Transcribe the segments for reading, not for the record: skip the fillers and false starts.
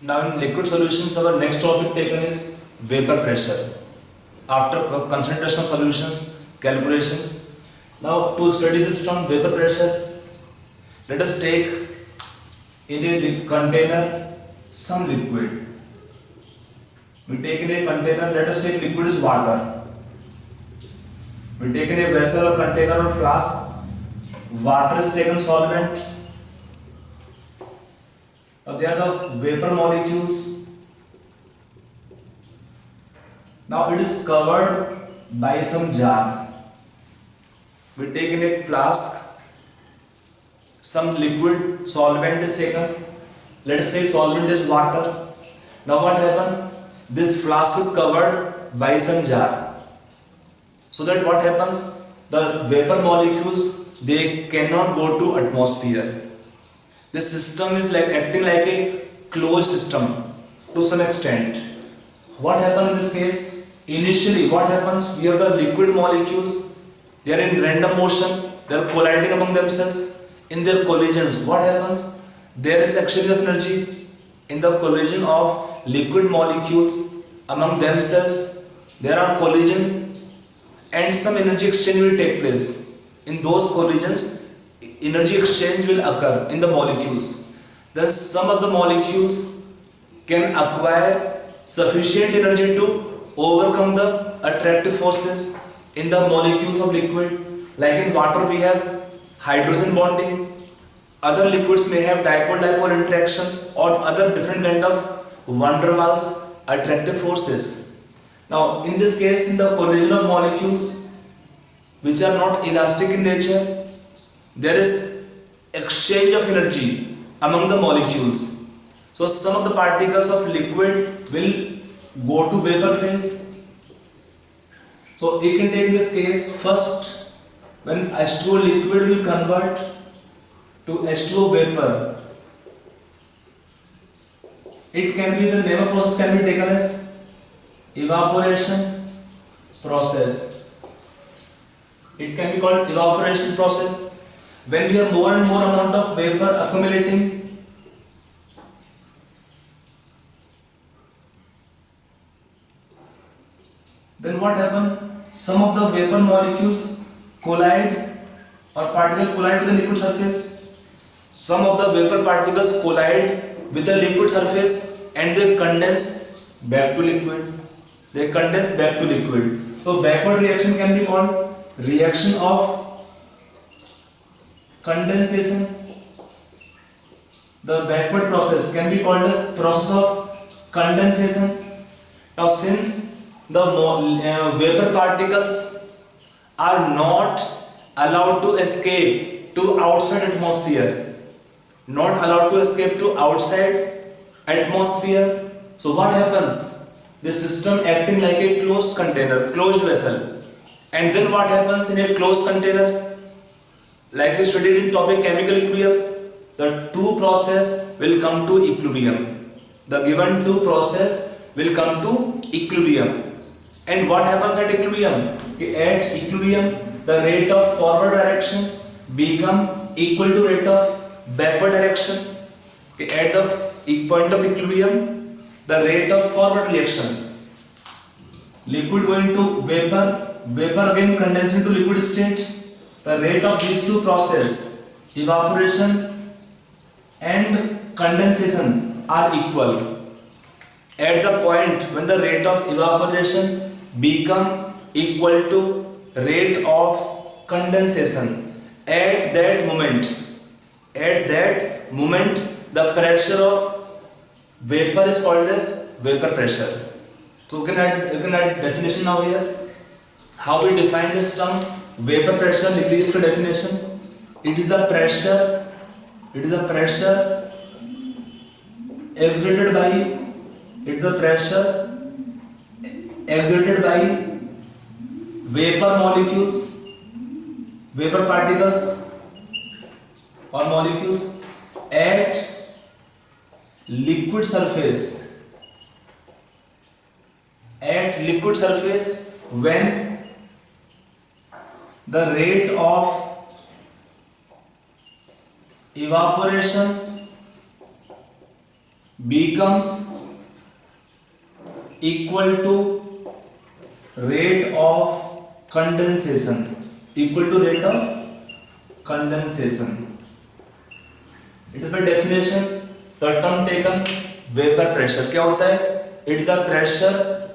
Now in liquid solutions, our next topic taken is vapor pressure. After concentration of solutions, calculations. Now to study this term vapor pressure, let us take in a container some liquid. We take in a container, let us take liquid is water. We take in a vessel or container or flask, water is taken solvent. Now they are the vapor molecules. Now it is covered by some jar. We take in a flask, some liquid solvent is taken. Let us say solvent is water. Now what happened? This flask is covered by some jar. So that what happens? The vapor molecules, they cannot go to atmosphere. This system is like acting like a closed system to some extent. What happens in this case? Initially, what happens? We have the liquid molecules. They are in random motion. They are colliding among themselves. In their collisions, what happens? There is exchange of energy in the collision of liquid molecules among themselves. There are collision, and some energy exchange will take place. In those collisions, energy exchange will occur in the molecules. Then some of the molecules can acquire sufficient energy to overcome the attractive forces in the molecules of liquid. Like in water we have hydrogen bonding. Other liquids may have dipole-dipole interactions or other different kind of van der Waals attractive forces. Now in this case, in the collision of molecules which are not elastic in nature, there is exchange of energy among the molecules. So some of the particles of liquid will go to vapor phase. So you can take this case first, when H2O liquid will convert to H2O vapor. It can be, the name of process can be taken as evaporation process. It can be called evaporation process. When we have more and more amount of vapor accumulating, then what happens? Some of the vapor molecules collide or particles collide with the liquid surface. Some of the vapor particles collide with the liquid surface and they condense back to liquid. They condense back to liquid. So backward reaction can be called reaction of condensation. The backward process can be called as process of condensation. Now since the vapor particles are not allowed to escape to outside atmosphere, not allowed to escape to outside atmosphere, so what happens? This system acting like a closed container, closed vessel. And then what happens in a closed container? Like we studied in topic chemical equilibrium, the two process will come to equilibrium. The given two process will come to equilibrium. And what happens at equilibrium? At equilibrium, the rate of forward direction become equal to rate of backward direction. At the point of equilibrium, the rate of forward reaction, liquid going to vapor, vapor again condensing to liquid state. The rate of these two process, evaporation and condensation, are equal. At the point when the rate of evaporation become equal to rate of condensation, at that moment, the pressure of vapor is called as vapor pressure. So you can add definition now here. How we define this term? Vapor pressure, लिख लीजिए इसका definition. It is the pressure exerted by vapor molecules, vapor particles or molecules at liquid surface when the rate of evaporation becomes equal to rate of condensation, equal to rate of condensation. It is by definition the term taken vapor pressure. क्या होता है? It is the pressure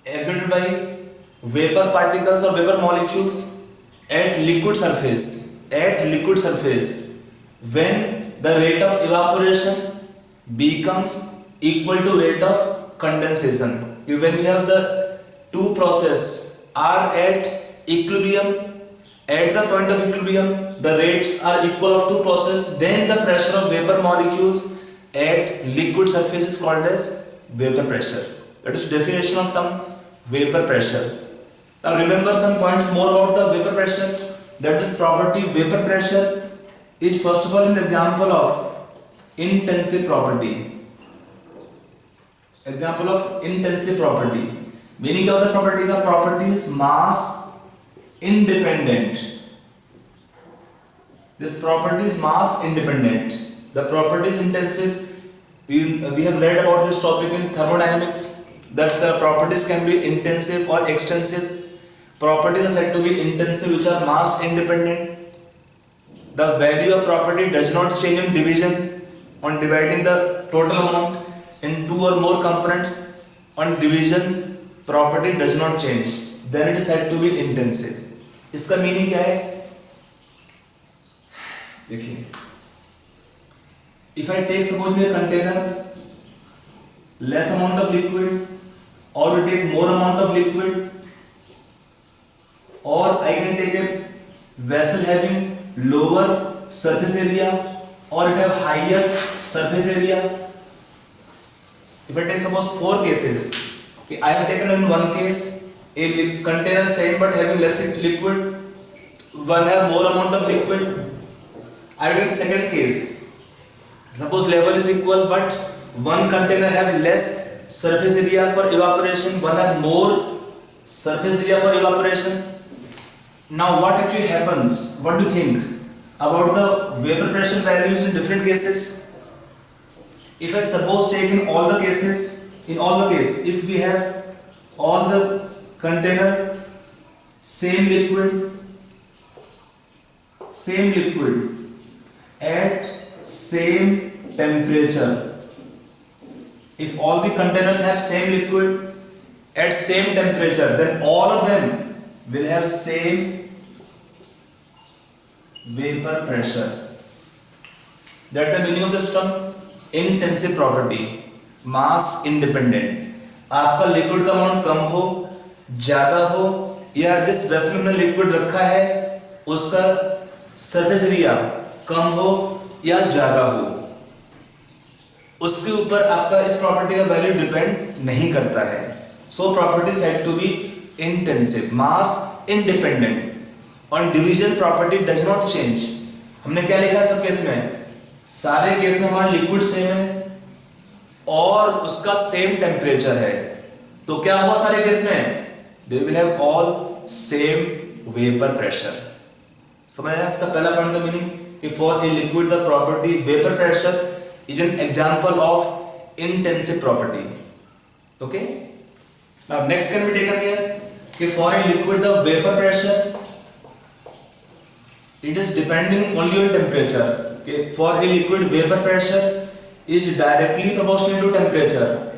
exerted by vapor particles or vapor molecules at liquid surface, when the rate of evaporation becomes equal to rate of condensation. When we have the two process are at equilibrium, at the point of equilibrium the rates are equal of two process, then the pressure of vapor molecules at liquid surface is called as vapor pressure. That is definition of term vapor pressure. Now remember some points more about the vapor pressure. That is property vapor pressure is first of all an example of intensive property. Example of intensive property. Meaning of the property, the property is mass independent. This property is mass independent. The property is intensive. We have read about this topic in thermodynamics, that the properties can be intensive or extensive. Properties are said to be intensive, which are mass independent. The value of property does not change in division. On dividing the total amount in two or more components, on division property does not change, then it is said to be intensive. इसका meaning क्या है? देखिए, if I take suppose a container, less amount of liquid, or we take more amount of liquid, or I can take a vessel having lower surface area or it have higher surface area. If I take suppose four cases, okay, I have taken in one case a container same but having less liquid, one have more amount of liquid. I will take second case, suppose level is equal but one container have less surface area for evaporation, one have more surface area for evaporation. Now what actually happens? What do you think about the vapor pressure values in different cases? If I suppose take in all the cases, if we have all the container same liquid at same temperature, if all the containers have same liquid at same temperature, then all of them will have same vapor pressure. That's the meaning of this term intensive property, mass independent. आपका liquid का amount कम हो, ज्यादा हो, या जिस vessel में liquid रखा है उसका सरफेस एरिया कम हो या ज्यादा हो, उसके ऊपर आपका इस प्रॉपर्टी का वैल्यू डिपेंड नहीं करता है. So property said to be intensive, mass independent. On division property does not change. हमने क्या लिखा सब केस में? सारे केस में हमारा लिक्विड सेम है और उसका सेम टेम्परेचर है, तो क्या हुआ सारे केस में? They will have all same vapor pressure. समझ आया इसका पहला पॉइंट का मीनिंग कि for a liquid the property vapor pressure is an example of intensive property. Okay? Now next can be taken here. For a liquid the vapor pressure it is depending only on temperature. Okay, for a liquid vapor pressure is directly proportional to temperature.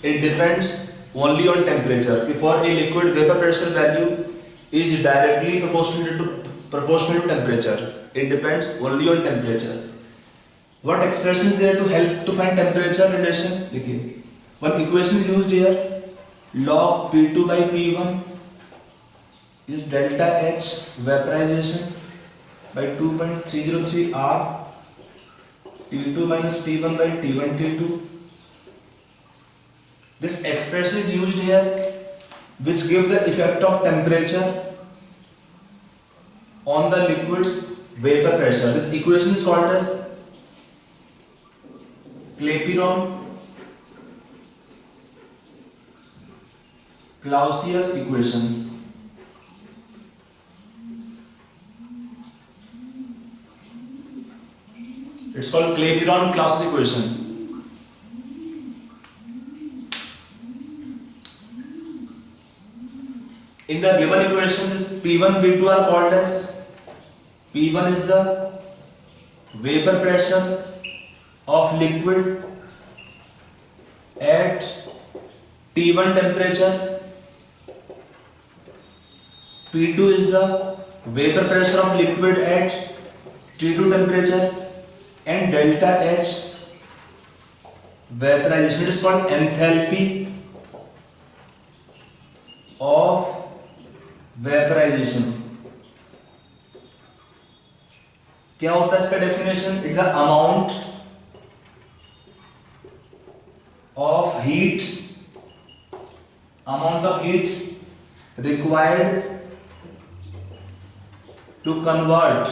It depends only on temperature. For a liquid vapor pressure value is directly proportional to temperature. It depends only on temperature. What expression is there to help to find temperature relation? देखिए, one equation is used here. Log P2 by P1 is delta H vaporization by 2.303 R T2 minus T1 by T1 T2. This expression is used here which gives the effect of temperature on the liquid's vapor pressure. This equation is called as Clausius equation. It's called Clapeyron-Clausius equation. In the given equation, this P1, P2 are called as, P1 is the vapor pressure of liquid at T1 temperature, P2 is the vapor pressure of liquid at T2 temperature, and delta H vaporization is called enthalpy of vaporisation. क्या होता है इसका definition? It's the amount of heat required to convert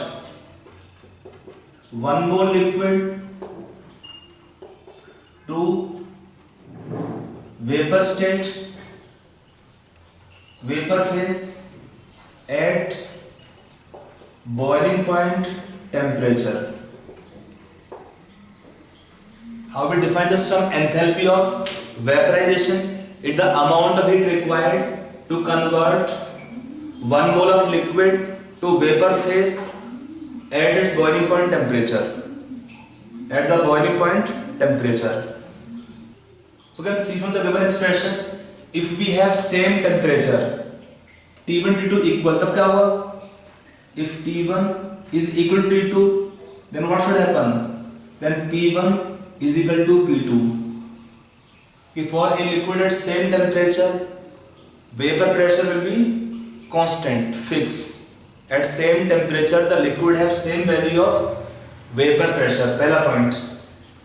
one mole liquid to vapour state, vapour phase at boiling point temperature. How we define this term? Enthalpy of vaporization. It's the amount of heat required to convert 1 mole of liquid to vapor phase at its boiling point temperature. At the boiling point temperature. So you can see from the given expression, if we have same temperature, T1 T2 equal, तब क्या होगा? If T1 is equal to T2, then what should happen? Then P1 is equal to P2. If for a liquid at same temperature, vapor pressure will be constant, fixed. At same temperature, the liquid have same value of vapor pressure. पहला point.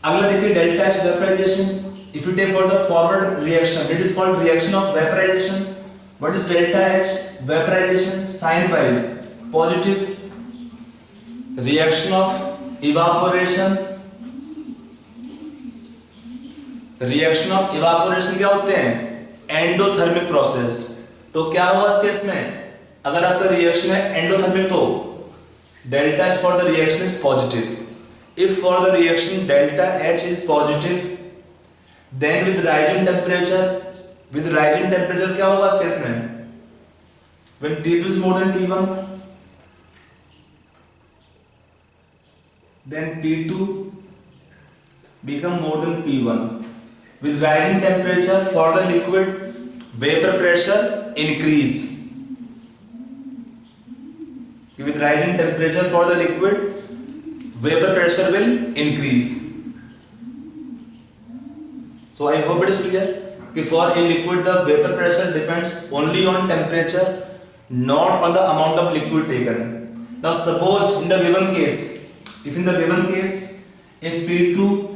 अगला देखिए delta H vaporization. If you take for the forward reaction, it is called reaction of vaporization. What is delta H vaporization? Sign wise positive. Reaction of evaporation. Reaction of evaporation क्या होते हैं? Endothermic process. तो क्या होगा इस case में? अगर आपका रिएक्शन है एंडोथर्मिक तो delta H for the reaction is positive. If for the reaction delta H is positive, then with rising temperature क्या होगा इस केस में? When T2 is more than T1, then P2 become more than P1. With rising temperature for the liquid, vapor pressure increase. With rising temperature for the liquid, vapor pressure will increase. So I hope it is clear. For a liquid, the vapor pressure depends only on temperature, not on the amount of liquid taken. Now suppose in the given case, if in the given case, if P2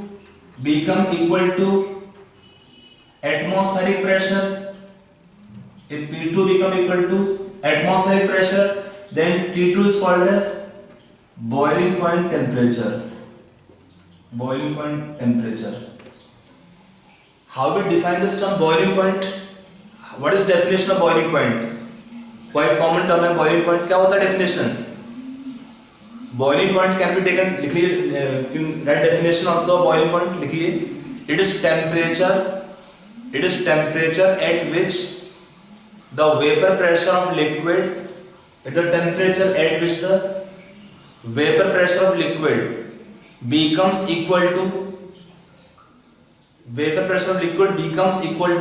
become equal to atmospheric pressure, if P2 become equal to atmospheric pressure, then T2 is called as boiling point temperature. Boiling point temperature. How we define this term boiling point? What is definition of boiling point? Quite common term है boiling point. क्या होता है definition? Boiling point can be taken, लिखिए that definition also boiling point लिखिए. It is temperature at which the vapor pressure of liquid, the temperature at which the vapor pressure of liquid becomes equal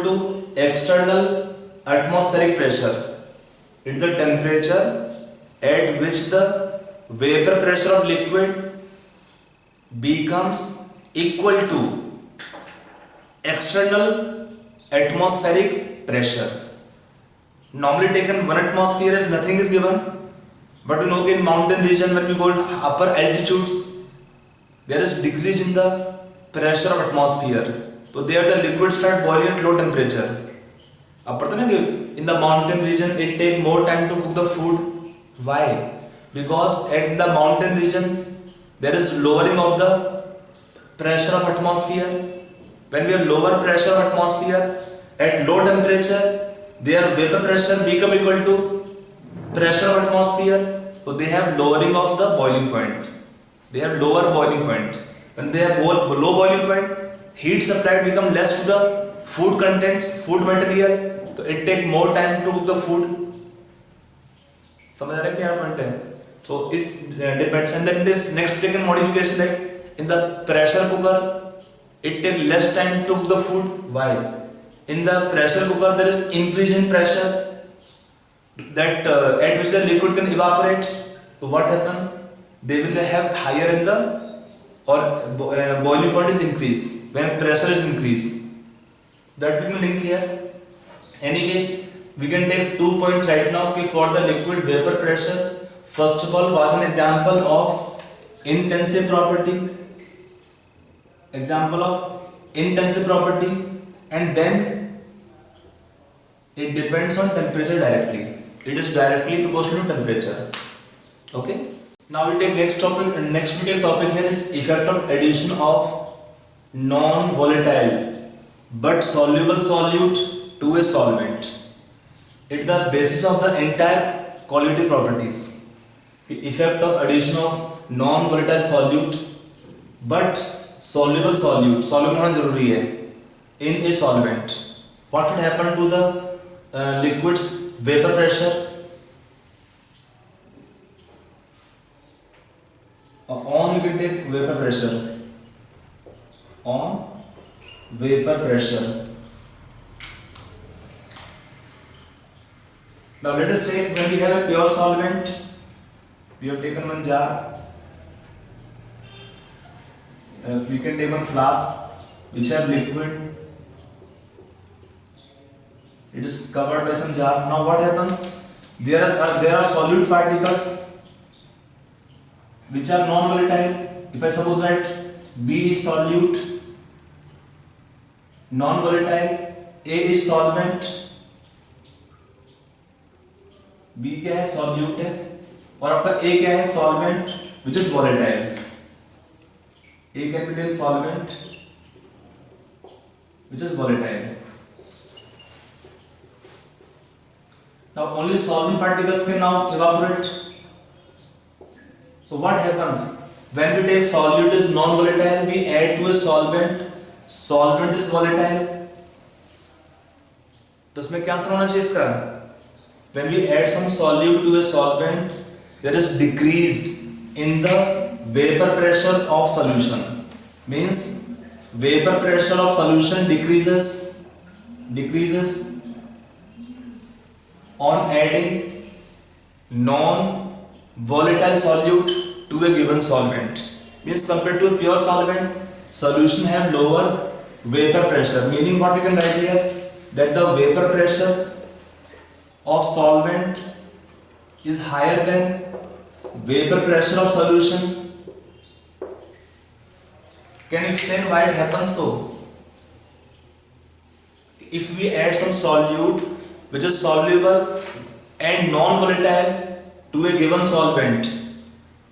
to external atmospheric pressure. It's the temperature at which the vapor pressure of liquid becomes equal to external atmospheric pressure. Normally taken 1 atmosphere if nothing is given, but you know in mountain region when we go to upper altitudes, there is decrease in the pressure of atmosphere. So there the liquid start boiling at low temperature. अब पता ना कि in the mountain region it take more time to cook the food. Why? Because at the mountain region there is lowering of the pressure of atmosphere. When we have lower pressure of atmosphere at low temperature, their vapor pressure become equal to pressure of atmosphere. So they have lowering of the boiling point. They have lower boiling point. When they have low boiling point, heat supplied become less to the food contents, food material, so it take more time to cook the food. समझ आ रहा है क्या point है? So it depends. And then this next taken modification, like in the pressure cooker, it take less time to cook the food. Why? In the pressure cooker there is increase in pressure that at which the liquid can evaporate. So what happen? They will have higher in the or boiling point is increased when pressure is increased. That we can link here. Anyway, we can take 2 points right now. Okay, for the liquid vapor pressure, first of all was an example of intensive property. Example of intensive property, and then it depends on temperature directly. It is directly proportional to temperature. Okay. Now we take next topic, and next we take topic here is effect of addition of non-volatile but soluble solute to a solvent. It is the basis of the entire quality properties. The effect of addition of non-volatile solute but soluble solute, soluble होना जरूरी है, in a solvent. What will happen to the liquid's vapor pressure? On we can take vapor pressure. On vapor pressure. Now let us say when we have a pure solvent, we have taken one jar. We can take one flask which have liquid. It is covered by some jar. Now what happens? There are solute particles which are non-volatile. If I suppose that B is solute, non-volatile, A is solvent, B क्या है? solute है, और आपका A क्या है? solvent which is volatile. A capital solvent which is volatile. Now only solvent particles can now evaporate. So what happens when we take solute is non-volatile, we add to a solvent, solvent is volatile, तो इसमें क्या answer होना चाहिए इसका? When we add some solute to a solvent, there is decrease in the vapor pressure of solution. Means vapor pressure of solution decreases on adding non-volatile solute to a given solvent. Means compared to a pure solvent, solution have lower vapor pressure. Meaning what we can write here, that the vapor pressure of solvent is higher than vapor pressure of solution. Can you explain why it happens so? If we add some solute which is soluble and non-volatile to a given solvent,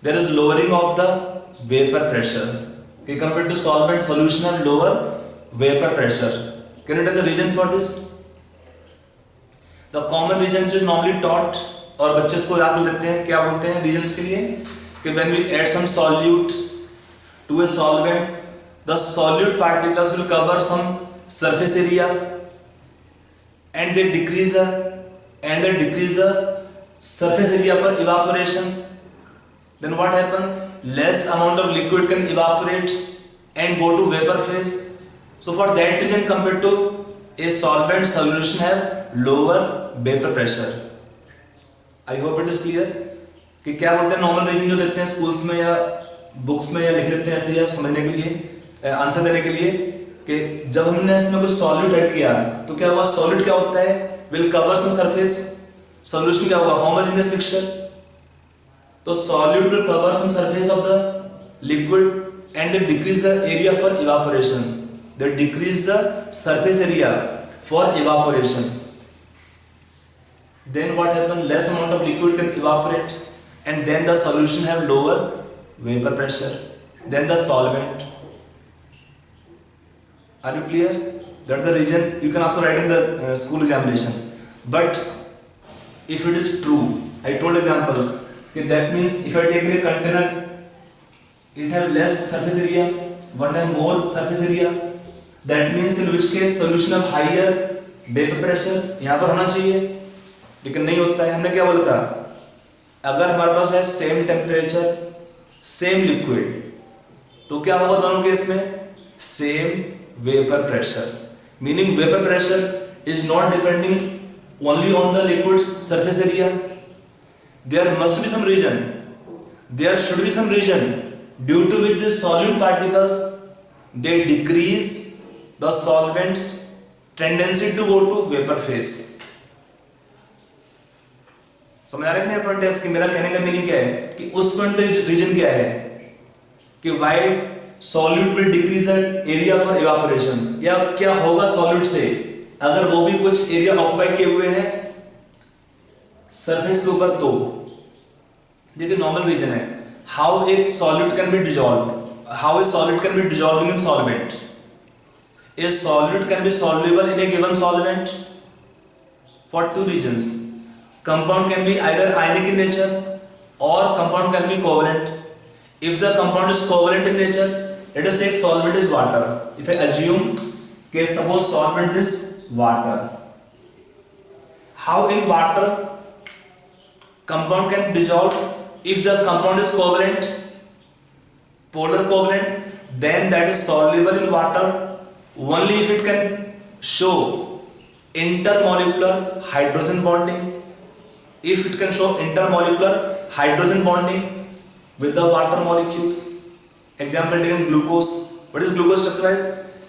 there is lowering of the vapor pressure. Okay, compared to solvent, solution have lower vapor pressure. Can you tell the reason for this? The common reason which is normally taught, और बच्चे इसको याद कर लेते हैं, क्या बोलते हैं reasons के लिए? कि when we add some solute to a solvent, the solute particles will cover some surface area, and they decrease the surface area for evaporation. Then what happen? Less amount of liquid can evaporate and go to vapor phase. So for that reason, compared to a solvent, solution have lower vapor pressure. I hope it is clear. कि क्या बोलते हैं normal reason जो देते हैं schools में या books में या लिख लेते हैं ऐसे ही आप समझने के लिए, आंसर देने के लिए, कि जब हमने इसमें कुछ सॉल्यूट ऐड किया तो क्या हुआ? सॉल्यूट क्या होता है? Will cover some surface. Solution क्या होगा? Homogeneous mixture. तो solute will cover some surface of the liquid and they decrease the area for evaporation. They decrease the surface area for evaporation. Then what happens? Less amount of liquid can evaporate, and then the solution have lower vapor pressure than the solvent. Are you clear? That's the reason. You can also write in the school examination. But if it is true, I told examples. Okay, that means if I take a container, it have less surface area, one have more surface area, that means in which case solution of higher vapor pressure यहाँ पर होना चाहिए, लेकिन नहीं होता है। हमने क्या बोला था, अगर हमारे पास है सेम टेम्परेचर सेम लिक्विड तो क्या होगा दोनों केस में, same vapour pressure, meaning vapour pressure is not depending only on the liquid surface area, there must be some reason, there should be some reason due to which this solute particles they decrease the solvents tendency to go to vapour phase. समझ आ रहा है नहीं point है कि मेरा कहने का मीनिंग क्या है, कि उस पॉइंट रीजन क्या है कि why solute will decrease the area for evaporation, या क्या होगा सॉल्यूट से अगर वो भी कुछ एरिया ऑक्युपाई किए हुए हैं सरफेस के ऊपर। तो देखिए नॉर्मल रीजन है, how a solute can be dissolve, how a solute can be dissolving in solvent, A solute can be soluble in A given solvent for two reasons, compound can be either ionic in nature or compound can be covalent. If the compound is covalent in nature, let us say solvent is water. If I assume okay, suppose solvent is water, how in water compound can dissolve? If the compound is covalent, polar covalent, then that is soluble in water only if it can show intermolecular hydrogen bonding. If it can show intermolecular hydrogen bonding with the water molecules. Example taken glucose. What is glucose structure wise?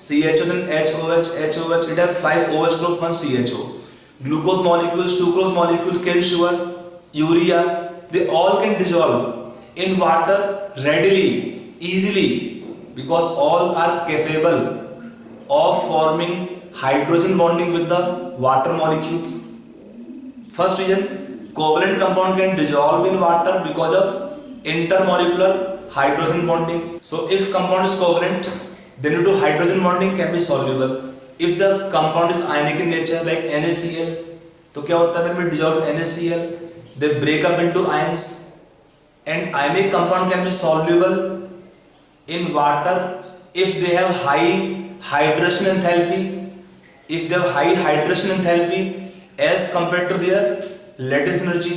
CHO, then HOH, HOH. It has 5 OH group, 1 CHO. Glucose molecules, sucrose molecules, cane sugar, urea, they all can dissolve in water readily, easily, because all are capable of forming hydrogen bonding with the water molecules. First reason, covalent compound can dissolve in water because of intermolecular hydrogen bonding. So if compound is covalent, then due to hydrogen bonding can be soluble. If the compound is ionic in nature like NaCl, तो क्या होता है when we dissolve NaCl, they break up into ions, and ionic compound can be soluble in water if they have high hydration enthalpy, if they have high hydration enthalpy as compared to their lattice energy,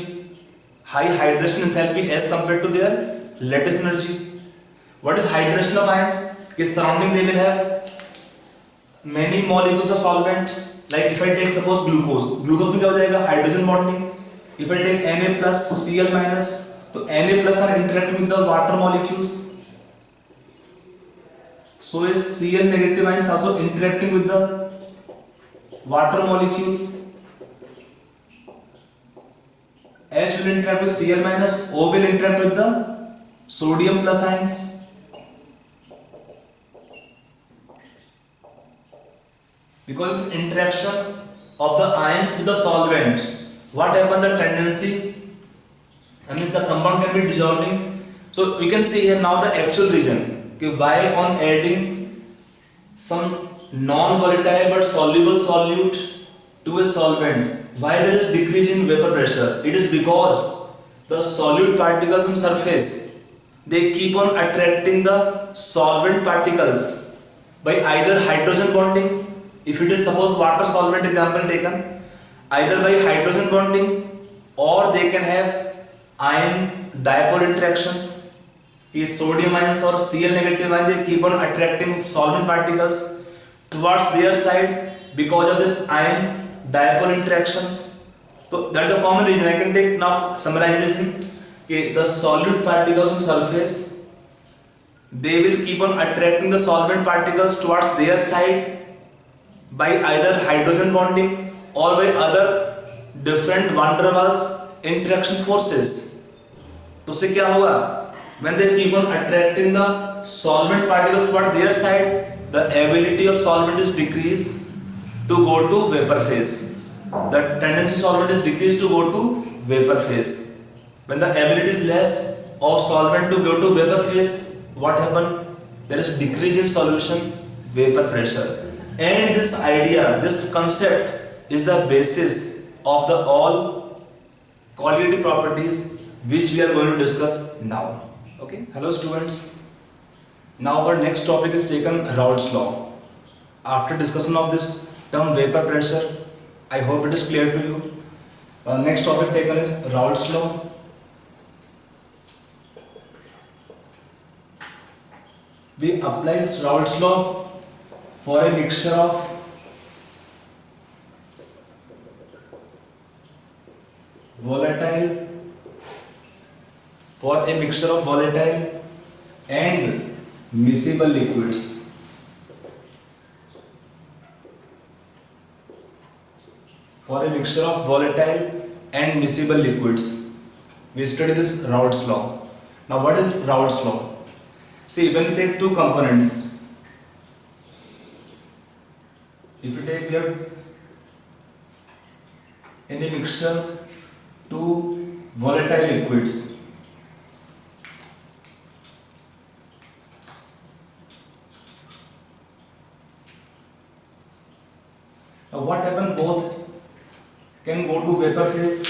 high hydration enthalpy as compared to their lattice energy. What is hydration of ions? Is surrounding they will have many molecules of solvent. Like if I take suppose glucose, glucose में क्या हो जाएगा, hydrogen bonding. If I take Na plus Cl minus, तो Na plus are interacting with the water molecules. So is Cl negative ions also interacting with the water molecules. H will interact with Cl minus, O will interact with the sodium plus ions. Because this interaction of the ions with the solvent, what happens, the tendency, that means the compound can be dissolving. So we can see here now the actual reason, okay, why on adding some non-volatile but soluble solute to a solvent, why there is decrease in vapor pressure. It is because the solute particles on surface, they keep on attracting the solvent particles by either hydrogen bonding, if it is suppose water solvent example taken, either by hydrogen bonding, or they can have ion dipole interactions, is sodium ions or Cl negative ions, they keep on attracting solvent particles towards their side because of this ion dipole interactions. So that is the common reason. I can take now summarization. Okay, the solute particles on surface, they will keep on attracting the solvent particles towards their side by either hydrogen bonding or by other different van der Waals interaction forces. तो उससे क्या होगा, when they keep on attracting the solvent particles towards their side, the ability of solvent is decreased to go to vapor phase. The tendency solvent is decreased to go to vapor phase. When the ability is less of solvent to go to vapor phase, what happen? There is decrease in solution vapor pressure. And this idea, this concept is the basis of the all quality properties which we are going to discuss now. Okay. Hello students. Now our next topic is taken Raoult's law. After discussion of this term vapor pressure, I hope it is clear to you. Next topic taken is Raoult's law. We apply Raoult's law for a mixture of volatile and miscible liquids. For a mixture of volatile and miscible liquids, we study this Raoult's law. Now, what is Raoult's law? See, when we take two components, if you take here in a mixture two volatile liquids, now what happens? Both can go to vapor phase.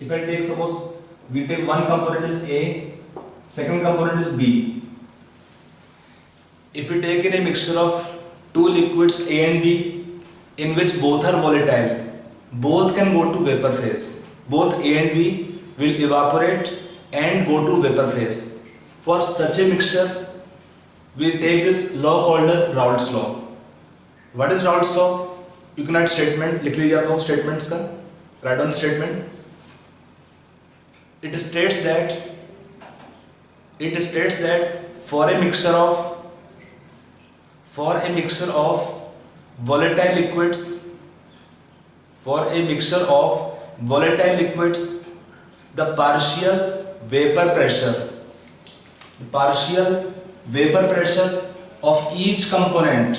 If I take, suppose we take one component is A, second component is B. If we take in a mixture of two liquids A and B, in which both are volatile, both can go to vapor phase. Both A and B will evaporate and go to vapor phase. For such a mixture, we take this law called as Raoult's law. What is Raoult's law? You can write statement. लिख लीजिए आप लोग statements का. Write down statement. It states that for a mixture of volatile liquids, the partial vapor pressure of each component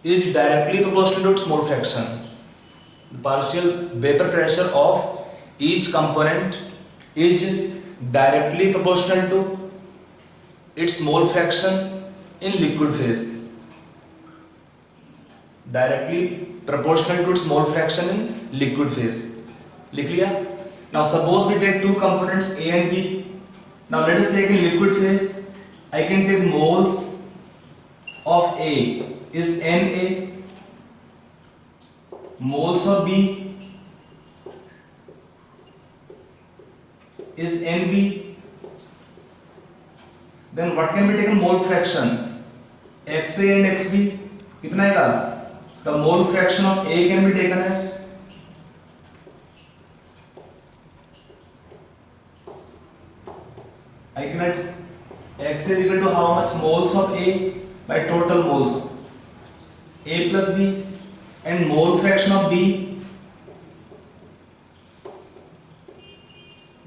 is directly proportional to its mole fraction. The partial vapor pressure of each component is directly proportional to its mole fraction in liquid phase. Directly proportional to its mole fraction in liquid phase. लिख लिया? Now suppose we take two components A and B. Now let us take in liquid phase. I can take moles of A is Na, moles of B is Nb. Then what can be taken? Mole fraction Xa and Xb. कितना आएगा? The mole fraction of A can be taken as I can write X is equal to how much? Moles of A by total moles A plus B, and mole fraction of B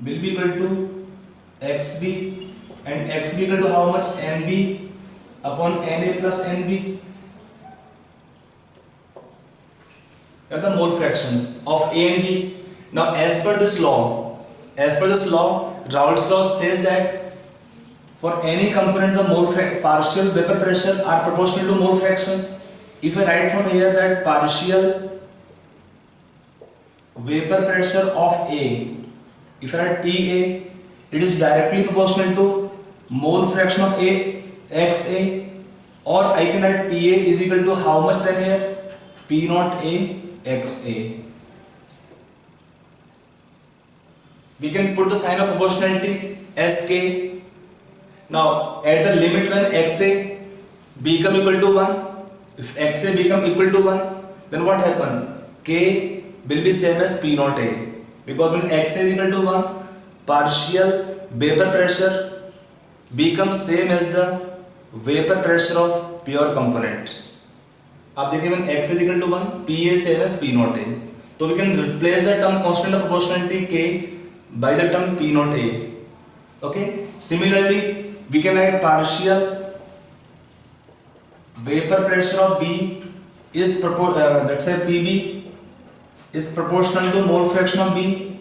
will be equal to XB, and XB equal to how much? NB upon Na plus Nb. Are the mole fractions of A and B. Now as per this law, Raoult's law says that for any component the partial vapor pressure are proportional to mole fractions. If I write from here that partial vapor pressure of A, if I write PA, it is directly proportional to mole fraction of A, XA, or I can write PA is equal to how much then here? P naught A XA. We can put the sign of proportionality SK. Now at the limit when XA become equal to 1, if XA become equal to 1, then what happen? K will be same as P naught A, because when XA is equal to 1, partial vapor pressure becomes same as the vapor pressure of pure component. आप देखिए when X is equal to 1, PA same as P naught A. So we can replace the term constant of proportionality K by the term P naught A. Okay. Similarly, we can write partial vapor pressure of B is let's say PB is proportional to mole fraction of B,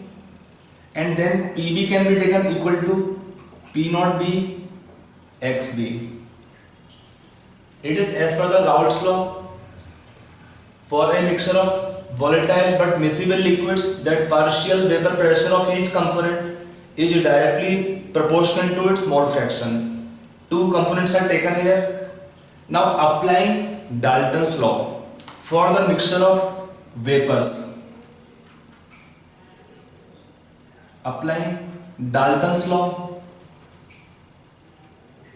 and then PB can be taken equal to P naught B XB. It is as per the Raoult's law. For a mixture of volatile but miscible liquids, that partial vapor pressure of each component is directly proportional to its mole fraction. Two components are taken here. Now applying Dalton's law for the mixture of vapors. Applying Dalton's law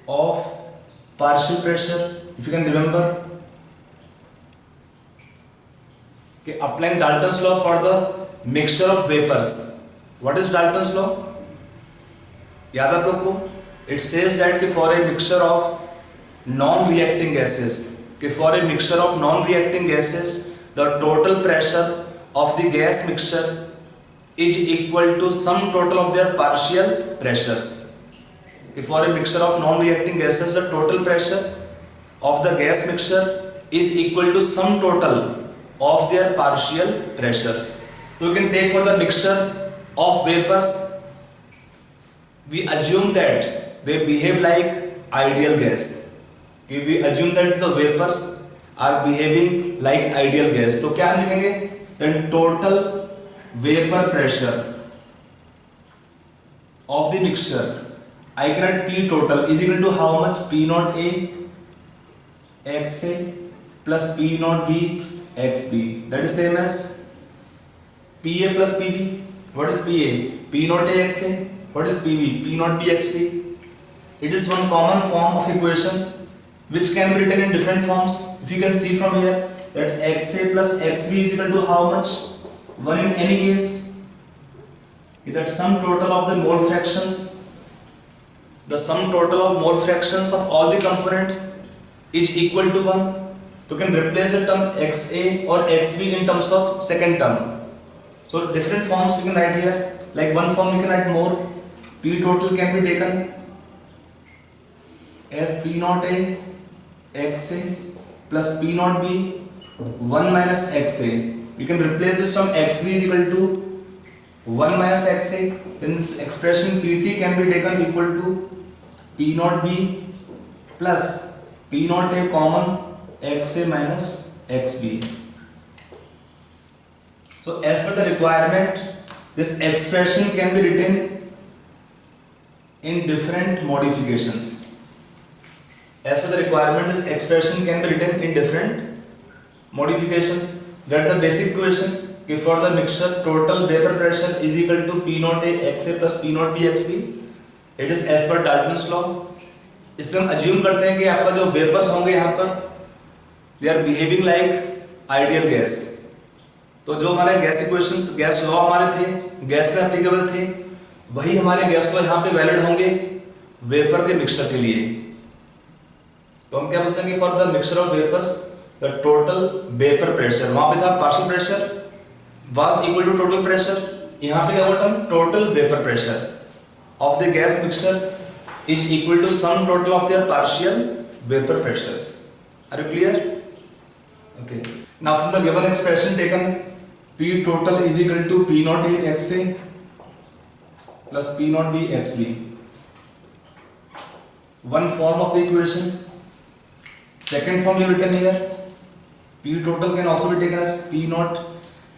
of partial pressure, if you can remember. Okay, applying Dalton's law for the mixture of vapors. What is Dalton's law? याद आप लोग को? It says that for a mixture of non-reacting gases, for a mixture of non-reacting gases, the total pressure of the gas mixture is equal to sum total of their partial pressures. For a mixture of non-reacting gases, the total pressure of the gas mixture is equal to sum total of their partial pressures. So you can take for the mixture of vapors, we assume that they behave like ideal gas. We assume that the vapors are behaving like ideal gas. तो क्या लिखेंगे? Then total vapor pressure of the mixture, I can write P total is equal to how much? P naught A XA plus P naught B XB. That is same as PA plus PB. What is PA? P naught A XA. What is PB? P naught B XB. It is one common form of equation which can be written in different forms. If you can see from here that XA plus XB is equal to how much? 1 in any case. That sum total of the mole fractions, the sum total of mole fractions of all the components is equal to 1. So you can replace the term XA or XB in terms of second term. So different forms you can write here. Like one form you can write more. P total can be taken as P naught A XA plus P naught B 1 minus XA. You can replace this term XB is equal to 1 minus XA. Then this expression PT can be taken equal to P naught B plus P naught A common XA minus XB. So as per the requirement, this expression can be written in different modifications. As per the requirement, this expression can be written in different modifications. That the basic equation for the mixture total vapor pressure is equal to P naught A XA plus P naught B XB. It is as per Dalton's law. इसमें हम assume करते हैं कि आपका जो vapours होंगे यहाँ पर they are behaving like ideal gas. तो जो हमारे गैस इक्वेशंस, गैस लॉ हमारे थे, गैस में एप्लीकेबल थे, वही हमारे गैस को यहाँ पे वैलिड होंगे वेपर के मिक्सचर के लिए. तो हम क्या बोलते हैं कि for the mixture of vapours the total vapour pressure, वहां पे था partial pressure was equal to total pressure, यहाँ पे क्या बोलते हैं total vapour pressure of the gas mixture is equal to sum total of their partial vapour pressures. Are you clear? Okay. Now from the given expression taken, P total is equal to P naught A XA plus P naught B XB. One form of the equation. Second form you written here. P total can also be taken as P naught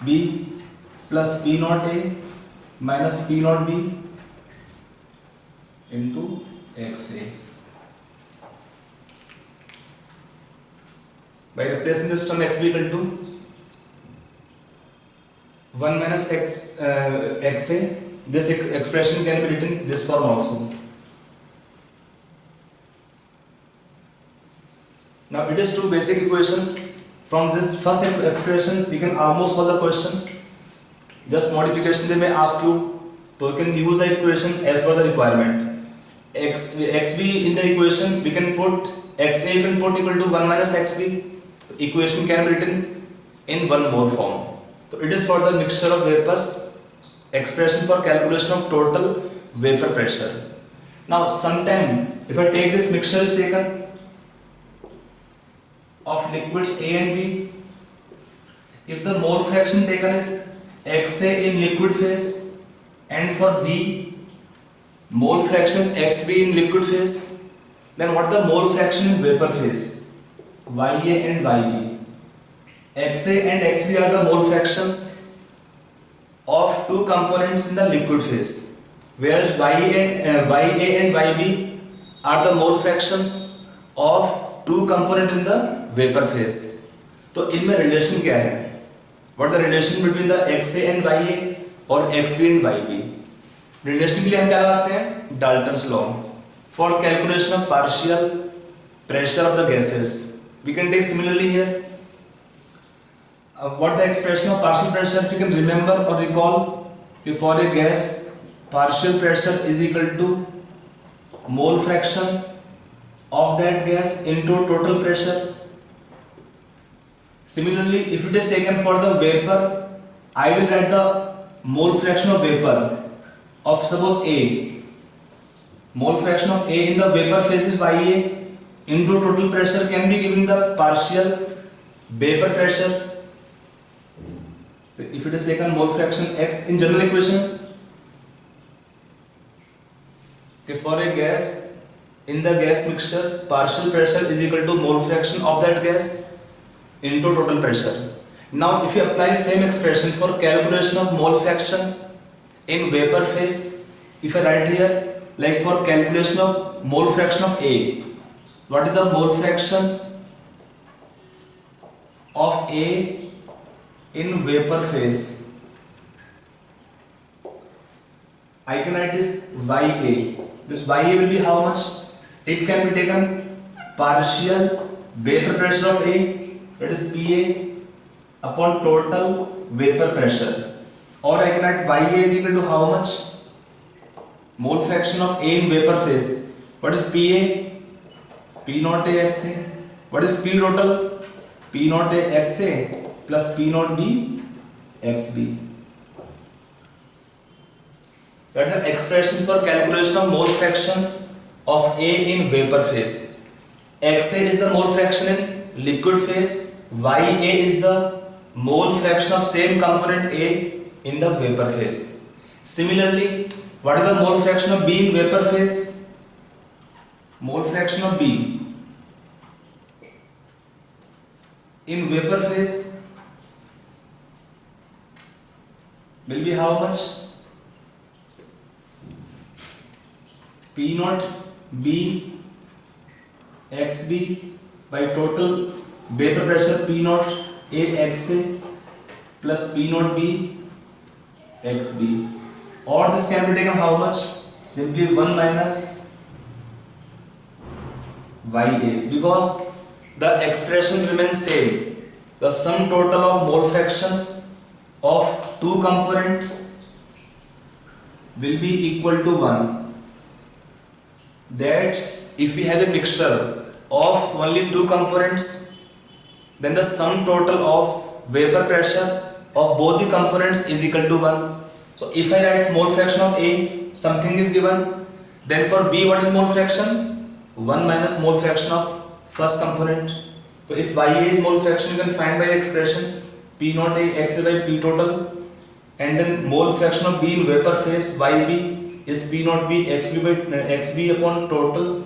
B plus P naught A minus P naught B into XA. By replacing this term XB equal to 1 minus XA, this expression can be written in this form also. Now it is two basic equations. From this first expression we can almost solve the questions. Just modification they may ask you, so you can use the equation as per the requirement. XB in the equation we can put XA, you can put equal to 1 minus XB. Equation can be written in one more form. So it is for the mixture of vapors, expression for calculation of total vapor pressure. Now sometime if I take this mixture is taken of liquids A and B, if the mole fraction taken is XA in liquid phase and for B mole fraction is XB in liquid phase, then what the mole fraction in vapor phase? YA and YB. XA and XB are the mole fractions of two components in the liquid phase, whereas YA and YB are the mole fractions of two components in the vapor phase. तो इनमें relation क्या है? What is the relation between the XA and YA और XB and YB? Relation के लिए हम क्या लगाते हैं? Dalton's law. For calculation of partial pressure of the gases, we can take similarly here. What the expression of partial pressure, if you can remember or recall, for a gas partial pressure is equal to mole fraction of that gas into total pressure. Similarly, if it is taken for the vapor, I will write the mole fraction of vapor of suppose A. Mole fraction of A in the vapor phase is YA into total pressure can be giving the partial vapor pressure. So if it is taken mole fraction X in general equation, okay, for a gas in the gas mixture, partial pressure is equal to mole fraction of that gas into total pressure. Now if you apply same expression for calculation of mole fraction in vapor phase, if I write here like for calculation of mole fraction of A, what is the mole fraction of A in vapor phase? I can write this YA. This YA will be how much? It can be taken partial vapor pressure of A, that is PA, upon total vapor pressure. Or I can write YA is equal to how much? Mole fraction of A in vapor phase. What is PA? P naught A XA. What is P total? P naught A XA plus P naught B XB. That's the expression for calculation of mole fraction of A in vapor phase. XA is the mole fraction in liquid phase. YA is the mole fraction of same component A in the vapor phase. Similarly, what is the mole fraction of B in vapor phase? Mole fraction of B in vapor phase will be how much? P naught B XB by total vapor pressure P naught A XA plus P naught B XB. Or this can be taken how much? Simply 1 minus YA, because the expression remains same. The sum total of mole fractions of two components will be equal to 1. That if we have a mixture of only two components, then the sum total of vapor pressure of both the components is equal to 1. So if I write mole fraction of A, something is given. Then for B, what is mole fraction? 1 minus mole fraction of first component. So if YA is mole fraction, you can find by the expression P naught A XA by P total, and then mole fraction of B in vapor phase YB is P naught B XB by XB upon total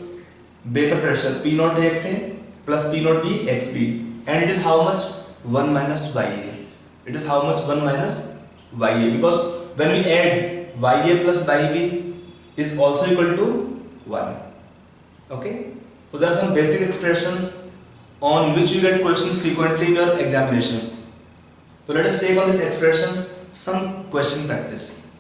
vapor pressure P naught A XA plus P naught B XB, and it is how much? 1 minus YA. It is how much? 1 minus YA, because when we add YA plus YB is also equal to 1. Okay, so there are some basic expressions on which you get questions frequently in your examinations. So let us take on this expression some question practice.